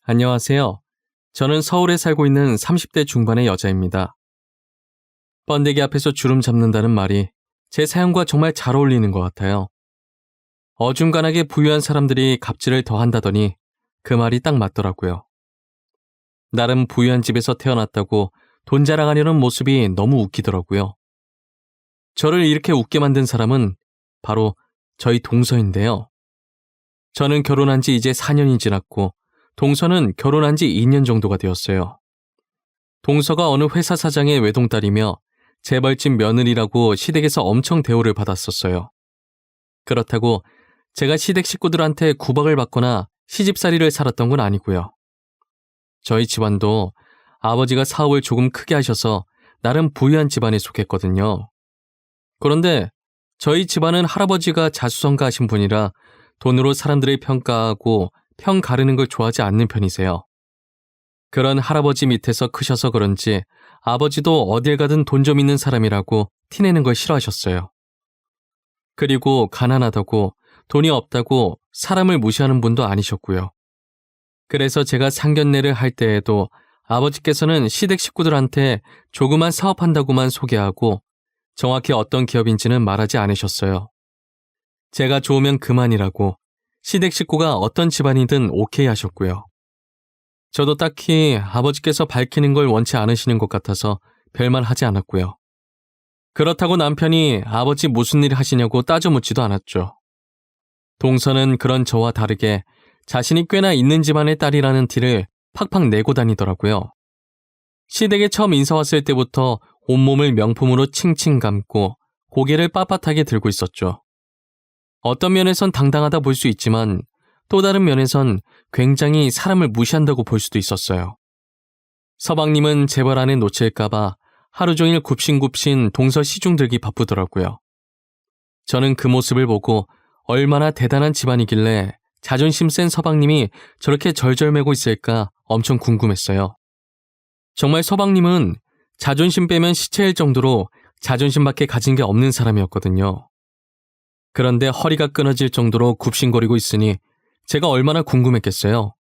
안녕하세요. 저는 서울에 살고 있는 30대 중반의 여자입니다. 번데기 앞에서 주름 잡는다는 말이 제 사연과 정말 잘 어울리는 것 같아요. 어중간하게 부유한 사람들이 갑질을 더 한다더니 그 말이 딱 맞더라고요. 나름 부유한 집에서 태어났다고 돈 자랑하려는 모습이 너무 웃기더라고요. 저를 이렇게 웃게 만든 사람은 바로 저희 동서인데요. 저는 결혼한 지 이제 4년이 지났고 동서는 결혼한 지 2년 정도가 되었어요. 동서가 어느 회사 사장의 외동딸이며 재벌집 며느리라고 시댁에서 엄청 대우를 받았었어요. 그렇다고 제가 시댁 식구들한테 구박을 받거나 시집살이를 살았던 건 아니고요. 저희 집안도 아버지가 사업을 조금 크게 하셔서 나름 부유한 집안에 속했거든요. 그런데 저희 집안은 할아버지가 자수성가하신 분이라 돈으로 사람들을 평가하고 편 가르는 걸 좋아하지 않는 편이세요. 그런 할아버지 밑에서 크셔서 그런지 아버지도 어딜 가든 돈 좀 있는 사람이라고 티내는 걸 싫어하셨어요. 그리고 가난하다고 돈이 없다고 사람을 무시하는 분도 아니셨고요. 그래서 제가 상견례를 할 때에도 아버지께서는 시댁 식구들한테 조그만 사업한다고만 소개하고 정확히 어떤 기업인지는 말하지 않으셨어요. 제가 좋으면 그만이라고 시댁 식구가 어떤 집안이든 오케이 하셨고요. 저도 딱히 아버지께서 밝히는 걸 원치 않으시는 것 같아서 별말 하지 않았고요. 그렇다고 남편이 아버지 무슨 일 하시냐고 따져 묻지도 않았죠. 동서는 그런 저와 다르게 자신이 꽤나 있는 집안의 딸이라는 티를 팍팍 내고 다니더라고요. 시댁에 처음 인사 왔을 때부터 온몸을 명품으로 칭칭 감고 고개를 빳빳하게 들고 있었죠. 어떤 면에선 당당하다 볼 수 있지만 또 다른 면에선 굉장히 사람을 무시한다고 볼 수도 있었어요. 서방님은 재벌 안에 놓칠까봐 하루 종일 굽신굽신 동서 시중 들기 바쁘더라고요. 저는 그 모습을 보고 얼마나 대단한 집안이길래 자존심 센 서방님이 저렇게 절절매고 있을까 엄청 궁금했어요. 정말 서방님은 자존심 빼면 시체일 정도로 자존심밖에 가진 게 없는 사람이었거든요. 그런데 허리가 끊어질 정도로 굽신거리고 있으니 제가 얼마나 궁금했겠어요.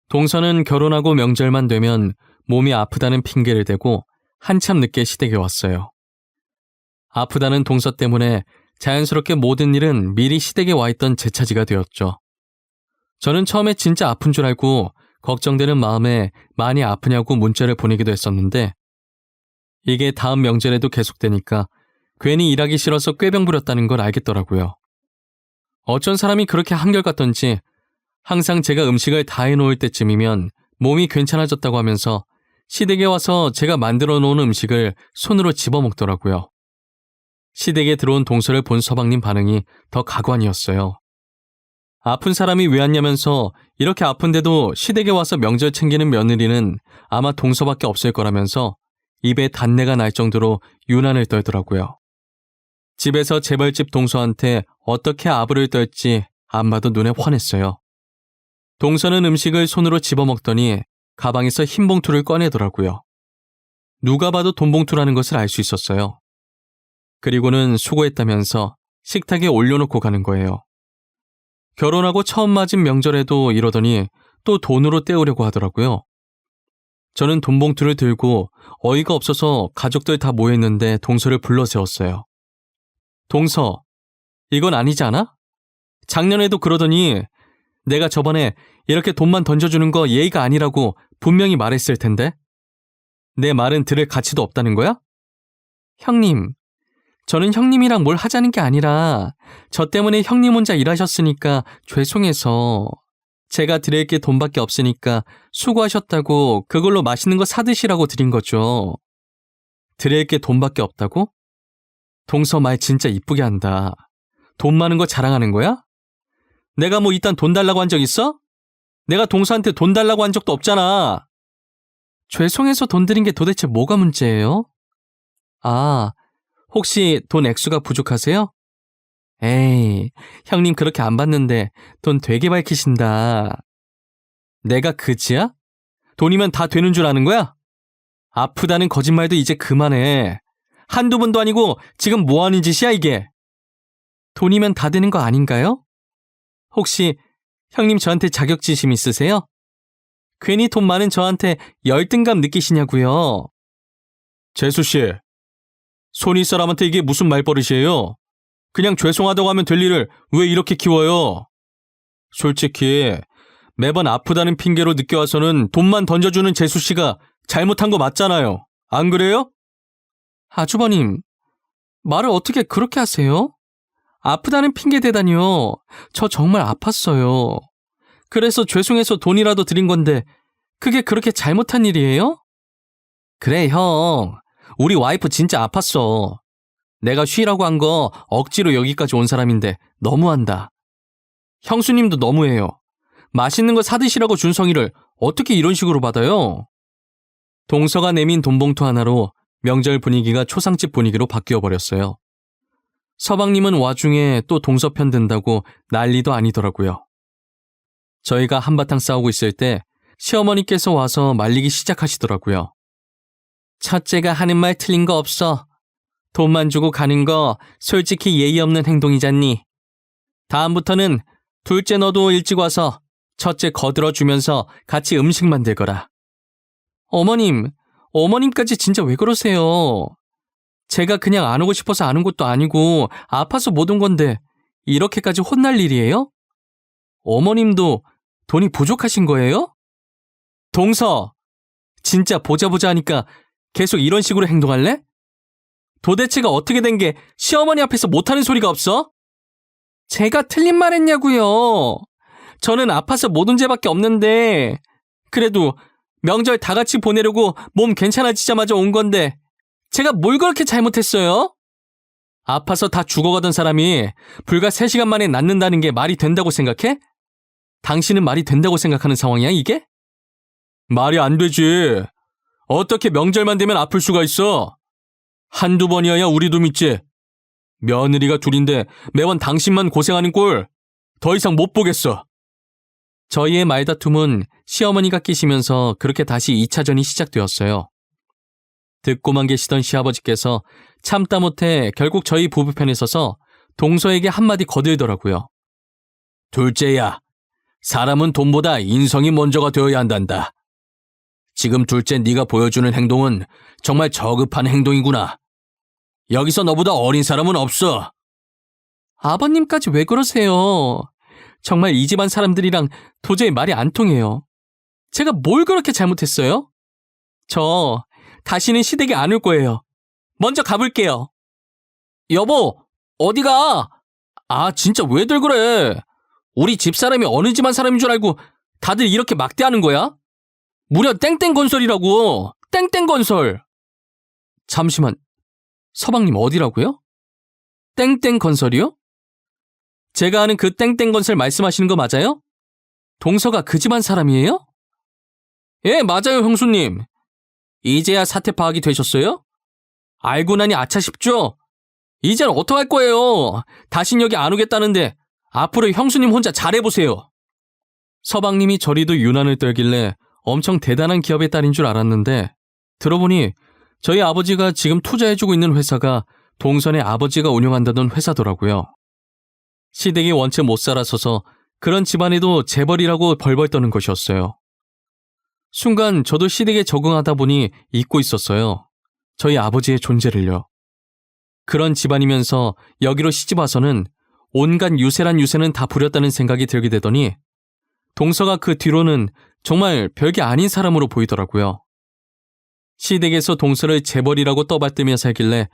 동서는 결혼하고 명절만 되면 몸이 아프다는 핑계를 대고 한참 늦게 시댁에 왔어요. 아프다는 동서 때문에 자연스럽게 모든 일은 미리 시댁에 와 있던 제 차지가 되었죠. 저는 처음에 진짜 아픈 줄 알고 걱정되는 마음에 많이 아프냐고 문자를 보내기도 했었는데 이게 다음 명절에도 계속되니까 괜히 일하기 싫어서 꾀병 부렸다는 걸 알겠더라고요. 어쩐 사람이 그렇게 한결같던지 항상 제가 음식을 다 해놓을 때쯤이면 몸이 괜찮아졌다고 하면서 시댁에 와서 제가 만들어 놓은 음식을 손으로 집어먹더라고요. 시댁에 들어온 동서를 본 서방님 반응이 더 가관이었어요. 아픈 사람이 왜 왔냐면서 이렇게 아픈데도 시댁에 와서 명절 챙기는 며느리는 아마 동서밖에 없을 거라면서 입에 단내가 날 정도로 유난을 떨더라고요. 집에서 재벌집 동서한테 어떻게 아부를 떨지 안 봐도 눈에 환했어요. 동서는 음식을 손으로 집어먹더니 가방에서 흰 봉투를 꺼내더라고요. 누가 봐도 돈 봉투라는 것을 알 수 있었어요. 그리고는 수고했다면서 식탁에 올려놓고 가는 거예요. 결혼하고 처음 맞은 명절에도 이러더니 또 돈으로 때우려고 하더라고요. 저는 돈 봉투를 들고 어이가 없어서 가족들 다 모여있는데 동서를 불러 세웠어요. 동서, 이건 아니지 않아? 작년에도 그러더니 내가 저번에 이렇게 돈만 던져주는 거 예의가 아니라고 분명히 말했을 텐데? 내 말은 들을 가치도 없다는 거야? 형님, 저는 형님이랑 뭘 하자는 게 아니라 저 때문에 형님 혼자 일하셨으니까 죄송해서 제가 드릴 게 돈밖에 없으니까 수고하셨다고 그걸로 맛있는 거 사드시라고 드린 거죠. 드릴 게 돈밖에 없다고? 동서 말 진짜 이쁘게 한다. 돈 많은 거 자랑하는 거야? 내가 뭐 이딴 돈 달라고 한 적 있어? 내가 동서한테 돈 달라고 한 적도 없잖아. 죄송해서 돈 드린 게 도대체 뭐가 문제예요? 아, 혹시 돈 액수가 부족하세요? 에이, 형님 그렇게 안 받는데 돈 되게 밝히신다. 내가 그지야? 돈이면 다 되는 줄 아는 거야? 아프다는 거짓말도 이제 그만해. 한두 번도 아니고 지금 뭐 하는 짓이야 이게? 돈이면 다 되는 거 아닌가요? 혹시 형님 저한테 자격지심 있으세요? 괜히 돈 많은 저한테 열등감 느끼시냐고요. 재수씨, 손윗 사람한테 이게 무슨 말버릇이에요? 그냥 죄송하다고 하면 될 일을 왜 이렇게 키워요? 솔직히 매번 아프다는 핑계로 느껴와서는 돈만 던져주는 재수씨가 잘못한 거 맞잖아요. 안 그래요? 아주버님, 말을 어떻게 그렇게 하세요? 아프다는 핑계 대다니요. 저 정말 아팠어요. 그래서 죄송해서 돈이라도 드린 건데 그게 그렇게 잘못한 일이에요? 그래, 형. 우리 와이프 진짜 아팠어. 내가 쉬라고 한 거 억지로 여기까지 온 사람인데 너무한다. 형수님도 너무해요. 맛있는 거 사드시라고 준 성의를 어떻게 이런 식으로 받아요? 동서가 내민 돈봉투 하나로 명절 분위기가 초상집 분위기로 바뀌어 버렸어요. 서방님은 와중에 또 동서 편 든다고 난리도 아니더라고요. 저희가 한바탕 싸우고 있을 때 시어머니께서 와서 말리기 시작하시더라고요. 첫째가 하는 말 틀린 거 없어. 돈만 주고 가는 거 솔직히 예의 없는 행동이잖니. 다음부터는 둘째 너도 일찍 와서 첫째 거들어 주면서 같이 음식 만들거라. 어머님까지 진짜 왜 그러세요? 제가 그냥 안 오고 싶어서 안 온 것도 아니고 아파서 못 온 건데 이렇게까지 혼날 일이에요? 어머님도 돈이 부족하신 거예요? 동서, 진짜 보자 하니까 계속 이런 식으로 행동할래? 도대체가 어떻게 된 게 시어머니 앞에서 못하는 소리가 없어? 제가 틀린 말 했냐고요. 저는 아파서 못 온 죄밖에 없는데 그래도 명절 다 같이 보내려고 몸 괜찮아지자마자 온 건데 제가 뭘 그렇게 잘못했어요? 아파서 다 죽어가던 사람이 불과 3시간 만에 낫는다는 게 말이 된다고 생각해? 당신은 말이 된다고 생각하는 상황이야, 이게? 말이 안 되지. 어떻게 명절만 되면 아플 수가 있어? 한두 번이어야 우리도 믿지. 며느리가 둘인데 매번 당신만 고생하는 꼴 더 이상 못 보겠어. 저희의 말다툼은 시어머니가 끼시면서 그렇게 다시 2차전이 시작되었어요. 듣고만 계시던 시아버지께서 참다 못해 결국 저희 부부 편에 서서 동서에게 한마디 거들더라고요. 둘째야, 사람은 돈보다 인성이 먼저가 되어야 한단다. 지금 둘째 네가 보여주는 행동은 정말 저급한 행동이구나. 여기서 너보다 어린 사람은 없어. 아버님까지 왜 그러세요? 정말 이 집안 사람들이랑 도저히 말이 안 통해요. 제가 뭘 그렇게 잘못했어요? 저 다시는 시댁에 안 올 거예요. 먼저 가볼게요. 여보, 어디가? 아, 진짜 왜들 그래? 우리 집사람이 어느 집안 사람인 줄 알고 다들 이렇게 막대하는 거야? 무려 땡땡건설이라고. 땡땡건설. 잠시만, 서방님 어디라고요? 땡땡건설이요? 제가 아는 그 땡땡건설 말씀하시는 거 맞아요? 동서가 그 집안 사람이에요? 예, 맞아요, 형수님. 이제야 사태 파악이 되셨어요? 알고 나니 아차 싶죠? 이젠 어떡할 거예요? 다신 여기 안 오겠다는데 앞으로 형수님 혼자 잘해보세요. 서방님이 저리도 유난을 떨길래 엄청 대단한 기업의 딸인 줄 알았는데 들어보니 저희 아버지가 지금 투자해주고 있는 회사가 동선의 아버지가 운영한다던 회사더라고요. 시댁이 원체 못 살아서서 그런 집안에도 재벌이라고 벌벌 떠는 것이었어요. 순간 저도 시댁에 적응하다 보니 잊고 있었어요. 저희 아버지의 존재를요. 그런 집안이면서 여기로 시집와서는 온갖 유세란 유세는 다 부렸다는 생각이 들게 되더니 동서가 그 뒤로는 정말 별게 아닌 사람으로 보이더라고요. 시댁에서 동서를 재벌이라고 떠받들며 살길래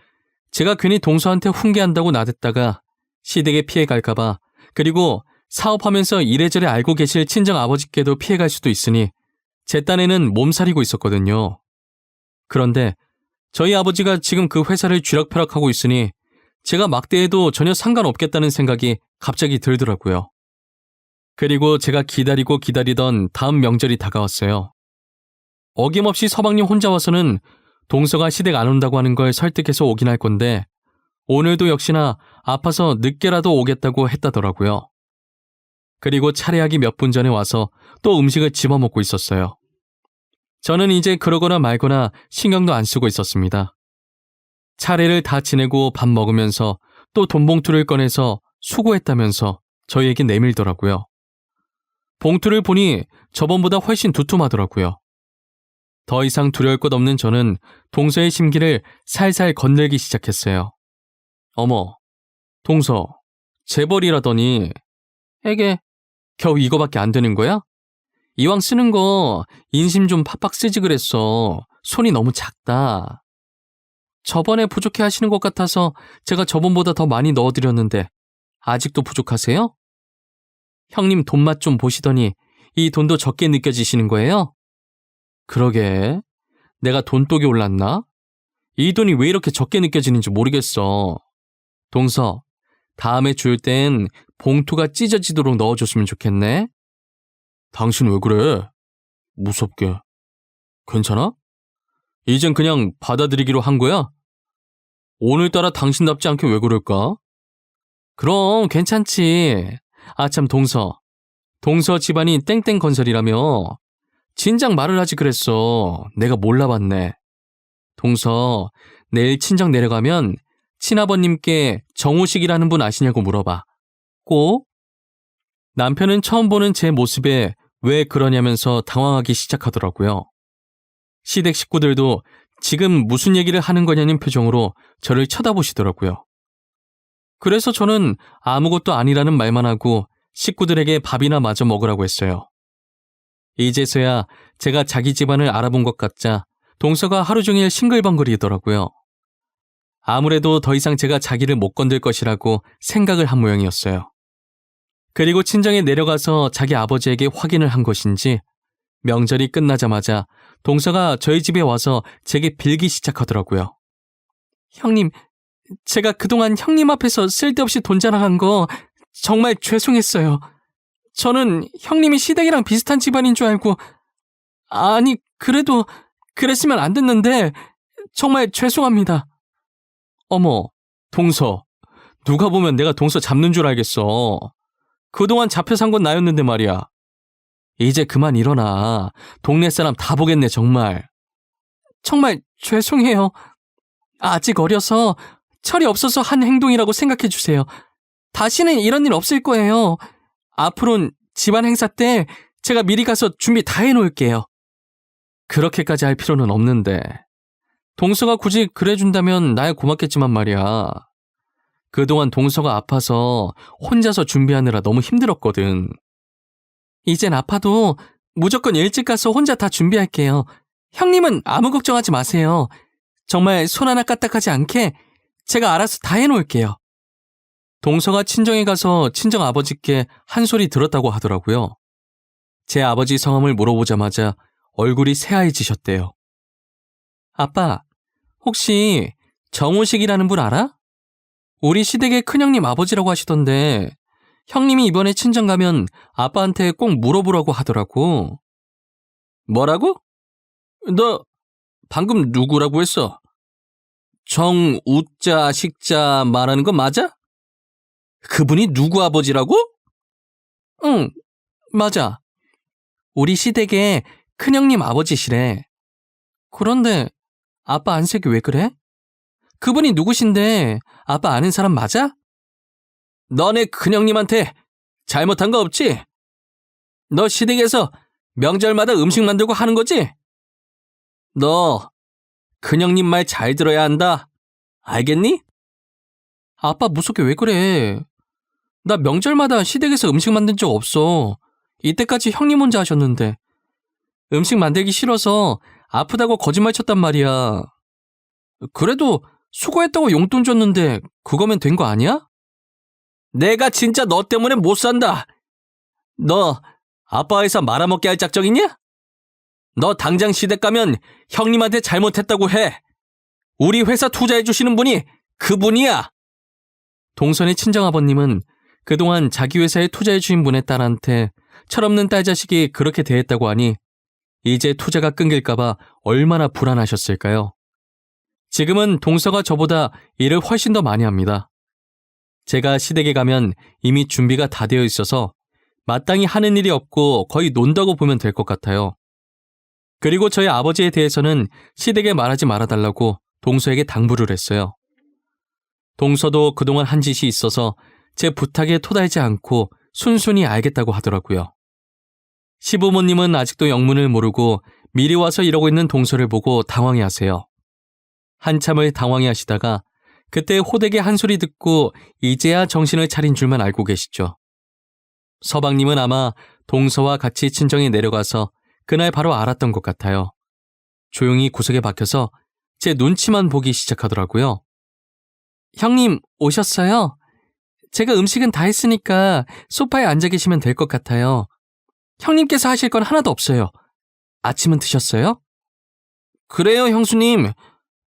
제가 괜히 동서한테 훈계한다고 나댔다가 시댁에 피해갈까봐 그리고 사업하면서 이래저래 알고 계실 친정 아버지께도 피해갈 수도 있으니 제 딴에는 몸살이고 있었거든요. 그런데 저희 아버지가 지금 그 회사를 쥐락펴락하고 있으니 제가 막대해도 전혀 상관없겠다는 생각이 갑자기 들더라고요. 그리고 제가 기다리고 기다리던 다음 명절이 다가왔어요. 어김없이 서방님 혼자 와서는 동서가 시댁 안 온다고 하는 걸 설득해서 오긴 할 건데 오늘도 역시나 아파서 늦게라도 오겠다고 했다더라고요. 그리고 차례하기 몇 분 전에 와서 또 음식을 집어먹고 있었어요. 저는 이제 그러거나 말거나 신경도 안 쓰고 있었습니다. 차례를 다 지내고 밥 먹으면서 또 돈봉투를 꺼내서 수고했다면서 저희에게 내밀더라고요. 봉투를 보니 저번보다 훨씬 두툼하더라고요. 더 이상 두려울 것 없는 저는 동서의 심기를 살살 건들기 시작했어요. 어머, 동서, 재벌이라더니 에게 겨우 이거밖에 안 되는 거야? 이왕 쓰는 거 인심 좀 팍팍 쓰지 그랬어. 손이 너무 작다. 저번에 부족해 하시는 것 같아서 제가 저번보다 더 많이 넣어드렸는데 아직도 부족하세요? 형님 돈맛 좀 보시더니 이 돈도 적게 느껴지시는 거예요? 그러게, 내가 돈독이 올랐나? 이 돈이 왜 이렇게 적게 느껴지는지 모르겠어. 동서, 다음에 줄 땐 봉투가 찢어지도록 넣어줬으면 좋겠네. 당신 왜 그래? 무섭게. 괜찮아? 이젠 그냥 받아들이기로 한 거야? 오늘따라 당신답지 않게 왜 그럴까? 그럼 괜찮지. 아참 동서 집안이 땡땡건설이라며. 진작 말을 하지 그랬어. 내가 몰라봤네. 동서, 내일 친정 내려가면 친아버님께 정우식이라는 분 아시냐고 물어봐. 꼭? 남편은 처음 보는 제 모습에 왜 그러냐면서 당황하기 시작하더라고요. 시댁 식구들도 지금 무슨 얘기를 하는 거냐는 표정으로 저를 쳐다보시더라고요. 그래서 저는 아무것도 아니라는 말만 하고 식구들에게 밥이나 마저 먹으라고 했어요. 이제서야 제가 자기 집안을 알아본 것 같자 동서가 하루 종일 싱글벙글이더라고요. 아무래도 더 이상 제가 자기를 못 건들 것이라고 생각을 한 모양이었어요. 그리고 친정에 내려가서 자기 아버지에게 확인을 한 것인지 명절이 끝나자마자 동서가 저희 집에 와서 제게 빌기 시작하더라고요. 형님, 제가 그동안 형님 앞에서 쓸데없이 돈 자랑한 거 정말 죄송했어요. 저는 형님이 시댁이랑 비슷한 집안인 줄 알고, 아니, 그래도 그랬으면 안 됐는데 정말 죄송합니다. 어머, 동서, 누가 보면 내가 동서 잡는 줄 알겠어. 그동안 잡혀 산 건 나였는데 말이야. 이제 그만 일어나. 동네 사람 다 보겠네, 정말. 정말 죄송해요. 아직 어려서 철이 없어서 한 행동이라고 생각해 주세요. 다시는 이런 일 없을 거예요. 앞으로는 집안 행사 때 제가 미리 가서 준비 다 해놓을게요. 그렇게까지 할 필요는 없는데. 동서가 굳이 그래준다면 나야 고맙겠지만 말이야. 그동안 동서가 아파서 혼자서 준비하느라 너무 힘들었거든. 이젠 아파도 무조건 일찍 가서 혼자 다 준비할게요. 형님은 아무 걱정하지 마세요. 정말 손 하나 까딱하지 않게 제가 알아서 다 해놓을게요. 동서가 친정에 가서 친정 아버지께 한 소리 들었다고 하더라고요. 제 아버지 성함을 물어보자마자 얼굴이 새하얘지셨대요. 아빠, 혹시 정우식이라는 분 알아? 우리 시댁의 큰형님 아버지라고 하시던데 형님이 이번에 친정 가면 아빠한테 꼭 물어보라고 하더라고. 뭐라고? 너 방금 누구라고 했어? 정우자 식자 말하는 거 맞아? 그분이 누구 아버지라고? 응, 맞아. 우리 시댁의 큰형님 아버지시래. 그런데 아빠 안색이 왜 그래? 그분이 누구신데 아빠 아는 사람 맞아? 너네 큰형님한테 잘못한 거 없지? 너 시댁에서 명절마다 음식 만들고 하는 거지? 너 큰형님 말 잘 들어야 한다. 알겠니? 아빠 무섭게 왜 그래? 나 명절마다 시댁에서 음식 만든 적 없어. 이때까지 형님 혼자 하셨는데. 음식 만들기 싫어서 아프다고 거짓말 쳤단 말이야. 그래도 수고했다고 용돈 줬는데 그거면 된 거 아니야? 내가 진짜 너 때문에 못 산다. 너 아빠 회사 말아먹게 할 작정이냐? 너 당장 시댁 가면 형님한테 잘못했다고 해. 우리 회사 투자해 주시는 분이 그분이야. 동선의 친정아버님은 그동안 자기 회사에 투자해 주신 분의 딸한테 철없는 딸 자식이 그렇게 대했다고 하니 이제 투자가 끊길까봐 얼마나 불안하셨을까요? 지금은 동서가 저보다 일을 훨씬 더 많이 합니다. 제가 시댁에 가면 이미 준비가 다 되어 있어서 마땅히 하는 일이 없고 거의 논다고 보면 될 것 같아요. 그리고 저희 아버지에 대해서는 시댁에 말하지 말아달라고 동서에게 당부를 했어요. 동서도 그동안 한 짓이 있어서 제 부탁에 토달지 않고 순순히 알겠다고 하더라고요. 시부모님은 아직도 영문을 모르고 미리 와서 이러고 있는 동서를 보고 당황해하세요. 한참을 당황해하시다가 그때 호되게 한 소리 듣고 이제야 정신을 차린 줄만 알고 계시죠. 서방님은 아마 동서와 같이 친정에 내려가서 그날 바로 알았던 것 같아요. 조용히 구석에 박혀서 제 눈치만 보기 시작하더라고요. 형님 오셨어요? 제가 음식은 다 했으니까 소파에 앉아 계시면 될 것 같아요. 형님께서 하실 건 하나도 없어요. 아침은 드셨어요? 그래요, 형수님.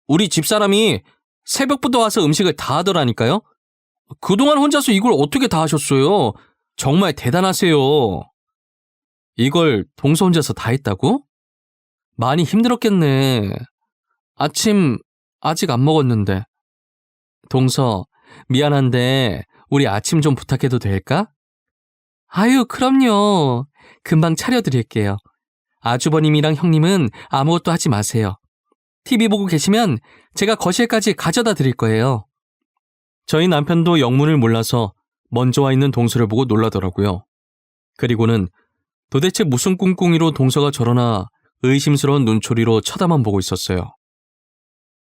우리 집사람이 새벽부터 와서 음식을 다 하더라니까요. 그동안 혼자서 이걸 어떻게 다 하셨어요? 정말 대단하세요. 이걸 동서 혼자서 다 했다고? 많이 힘들었겠네. 아침 아직 안 먹었는데. 동서, 미안한데 우리 아침 좀 부탁해도 될까? 아유, 그럼요. 금방 차려드릴게요. 아주버님이랑 형님은 아무것도 하지 마세요. TV 보고 계시면 제가 거실까지 가져다 드릴 거예요. 저희 남편도 영문을 몰라서 먼저 와 있는 동서를 보고 놀라더라고요. 그리고는 도대체 무슨 꿍꿍이로 동서가 저러나 의심스러운 눈초리로 쳐다만 보고 있었어요.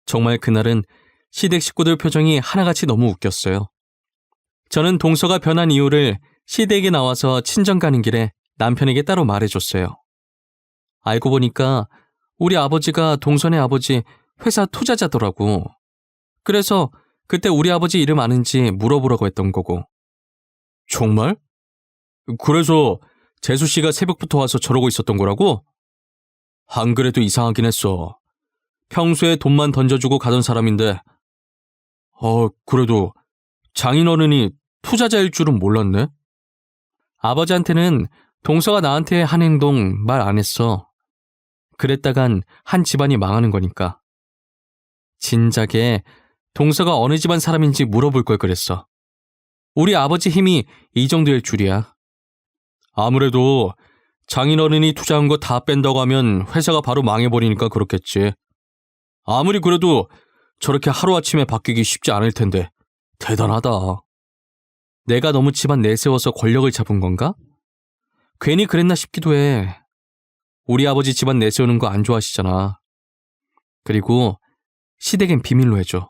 정말 그날은 시댁 식구들 표정이 하나같이 너무 웃겼어요. 저는 동서가 변한 이유를 시댁에 나와서 친정 가는 길에 남편에게 따로 말해줬어요. 알고 보니까 우리 아버지가 동선의 아버지 회사 투자자더라고. 그래서 그때 우리 아버지 이름 아는지 물어보라고 했던 거고. 정말? 그래서 재수 씨가 새벽부터 와서 저러고 있었던 거라고? 안 그래도 이상하긴 했어. 평소에 돈만 던져주고 가던 사람인데. 그래도 장인어른이 투자자일 줄은 몰랐네. 아버지한테는 동서가 나한테 한 행동 말 안 했어. 그랬다간 한 집안이 망하는 거니까. 진작에 동서가 어느 집안 사람인지 물어볼 걸 그랬어. 우리 아버지 힘이 이 정도일 줄이야. 아무래도 장인어른이 투자한 거 다 뺀다고 하면 회사가 바로 망해버리니까 그렇겠지. 아무리 그래도 저렇게 하루아침에 바뀌기 쉽지 않을 텐데 대단하다. 내가 너무 집안 내세워서 권력을 잡은 건가? 괜히 그랬나 싶기도 해. 우리 아버지 집안 내세우는 거 안 좋아하시잖아. 그리고 시댁엔 비밀로 해줘.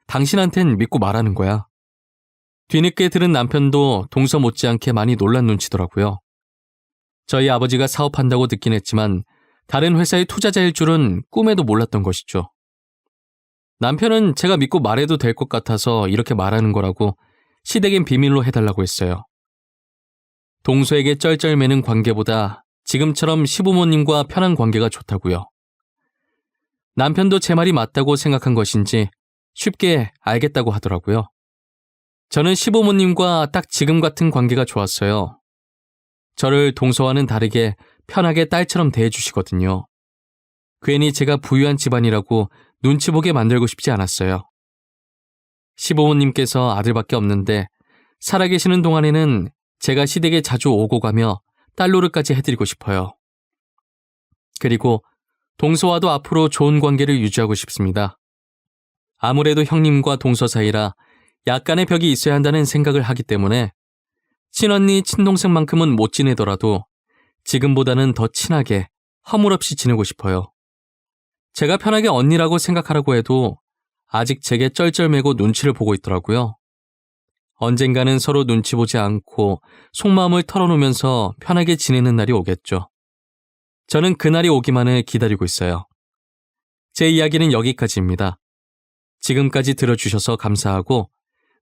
당신한텐 믿고 말하는 거야. 뒤늦게 들은 남편도 동서 못지않게 많이 놀란 눈치더라고요. 저희 아버지가 사업한다고 듣긴 했지만 다른 회사의 투자자일 줄은 꿈에도 몰랐던 것이죠. 남편은 제가 믿고 말해도 될 것 같아서 이렇게 말하는 거라고 시댁엔 비밀로 해달라고 했어요. 동서에게 쩔쩔매는 관계보다 지금처럼 시부모님과 편한 관계가 좋다고요. 남편도 제 말이 맞다고 생각한 것인지 쉽게 알겠다고 하더라고요. 저는 시부모님과 딱 지금 같은 관계가 좋았어요. 저를 동서와는 다르게 편하게 딸처럼 대해주시거든요. 괜히 제가 부유한 집안이라고 눈치 보게 만들고 싶지 않았어요. 시부모님께서 아들밖에 없는데 살아계시는 동안에는 제가 시댁에 자주 오고 가며 딸 노릇까지 해드리고 싶어요. 그리고 동서와도 앞으로 좋은 관계를 유지하고 싶습니다. 아무래도 형님과 동서 사이라 약간의 벽이 있어야 한다는 생각을 하기 때문에 친언니, 친동생만큼은 못 지내더라도 지금보다는 더 친하게 허물없이 지내고 싶어요. 제가 편하게 언니라고 생각하라고 해도 아직 제게 쩔쩔매고 눈치를 보고 있더라고요. 언젠가는 서로 눈치 보지 않고 속마음을 털어놓으면서 편하게 지내는 날이 오겠죠. 저는 그날이 오기만을 기다리고 있어요. 제 이야기는 여기까지입니다. 지금까지 들어주셔서 감사하고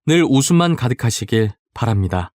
늘 웃음만 가득하시길 바랍니다.